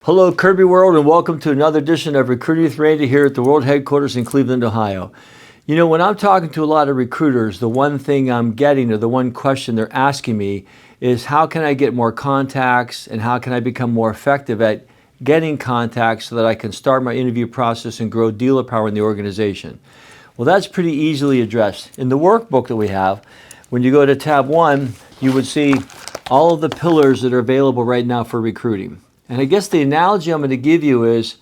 Hello, Kirby World, and welcome to another edition of Recruiting with Randy here at the World Headquarters in Cleveland, Ohio. You know, when I'm talking to a lot of recruiters, the one thing I'm getting, or the one question they're asking me, is how can I get more contacts and how can I become more effective at getting contacts so that I can start my interview process and grow dealer power in the organization? Well, that's pretty easily addressed. In the workbook that we have, when you go to tab 1, you would see all of the pillars that are available right now for recruiting. And I guess the analogy I'm going to give you is,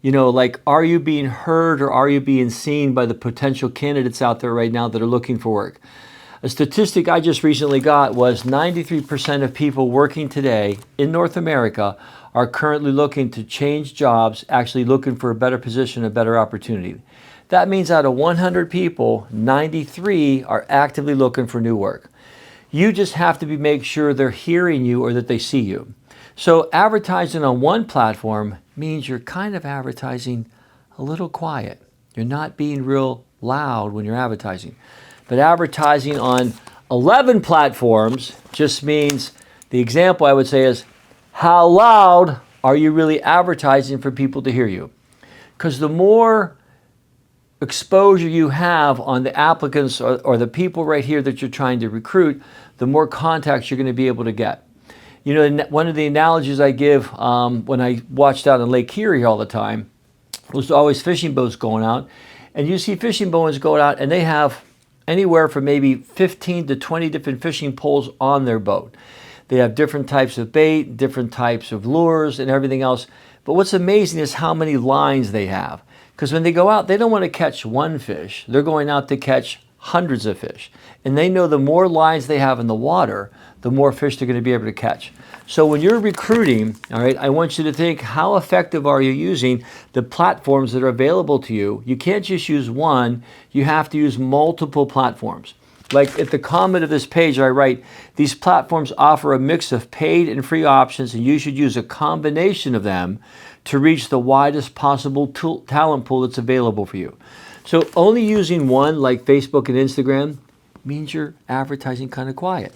you know, like, are you being heard or are you being seen by the potential candidates out there right now that are looking for work? A statistic I just recently got was 93% of people working today in North America are currently looking to change jobs, actually looking for a better position, a better opportunity. That means out of 100 people, 93 are actively looking for new work. You just have to make sure they're hearing you or that they see you. So advertising on one platform means you're kind of advertising a little quiet. You're not being real loud when you're advertising. But advertising on 11 platforms just means, the example I would say is, how loud are you really advertising for people to hear you? Because the more exposure you have on the applicants or the people right here that you're trying to recruit, the more contacts you're going to be able to get. You know, one of the analogies I give when I watched out on Lake Erie all the time was always fishing boats going out. And you see fishing boats going out and they have anywhere from maybe 15 to 20 different fishing poles on their boat. They have different types of bait, different types of lures and everything else. But what's amazing is how many lines they have. Because when they go out, they don't want to catch one fish. They're going out to catch hundreds of fish. And they know the more lines they have in the water, the more fish they're going to be able to catch. So when you're recruiting, all right, I want you to think, how effective are you using the platforms that are available to you? You can't just use one. You have to use multiple platforms. Like at the comment of this page, I write, these platforms offer a mix of paid and free options, and you should use a combination of them to reach the widest possible talent pool that's available for you. So only using one, like Facebook and Instagram, means you're advertising kind of quiet.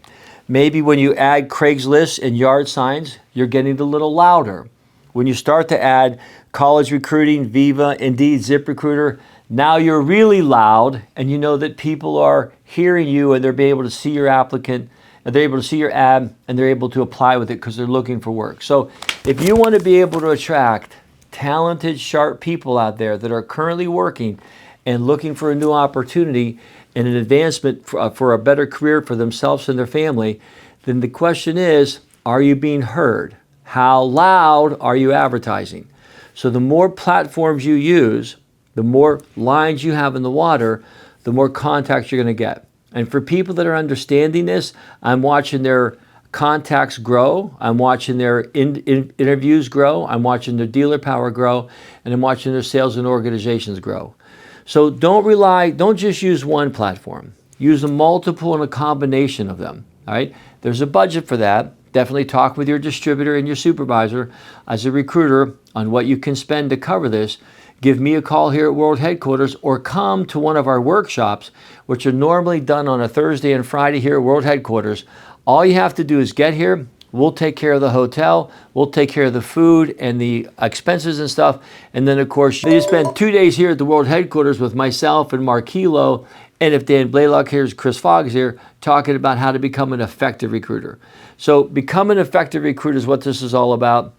Maybe when you add Craigslist and yard signs, you're getting a little louder. When you start to add college recruiting, Viva, Indeed, ZipRecruiter, now you're really loud and you know that people are hearing you and they're able to see your applicant and they're able to see your ad and they're able to apply with it because they're looking for work. So if you want to be able to attract talented, sharp people out there that are currently working and looking for a new opportunity and an advancement for a better career for themselves and their family, then the question is, are you being heard? How loud are you advertising? So the more platforms you use, the more lines you have in the water, the more contacts you're going to get. And for people that are understanding this, I'm watching their contacts grow, I'm watching their interviews grow, I'm watching their dealer power grow, and I'm watching their sales and organizations grow. So don't just use one platform. Use a multiple and a combination of them, all right? There's a budget for that. Definitely talk with your distributor and your supervisor as a recruiter on what you can spend to cover this. Give me a call here at World Headquarters or come to one of our workshops, which are normally done on a Thursday and Friday here at World Headquarters. All you have to do is get here. We'll take care of the hotel. We'll take care of the food and the expenses and stuff. And then, of course, you spend 2 days here at the World Headquarters with myself and Mark Hilo. And if Dan Blaylock here, Chris Fogg is here, talking about how to become an effective recruiter. So become an effective recruiter is what this is all about.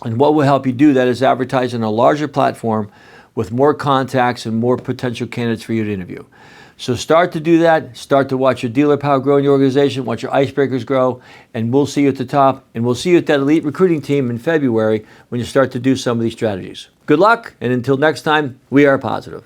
And what will help you do that is advertise on a larger platform with more contacts and more potential candidates for you to interview. So start to do that. Start to watch your dealer power grow in your organization, watch your icebreakers grow, and we'll see you at the top. And we'll see you at that elite recruiting team in February when you start to do some of these strategies. Good luck, and until next time, we are positive.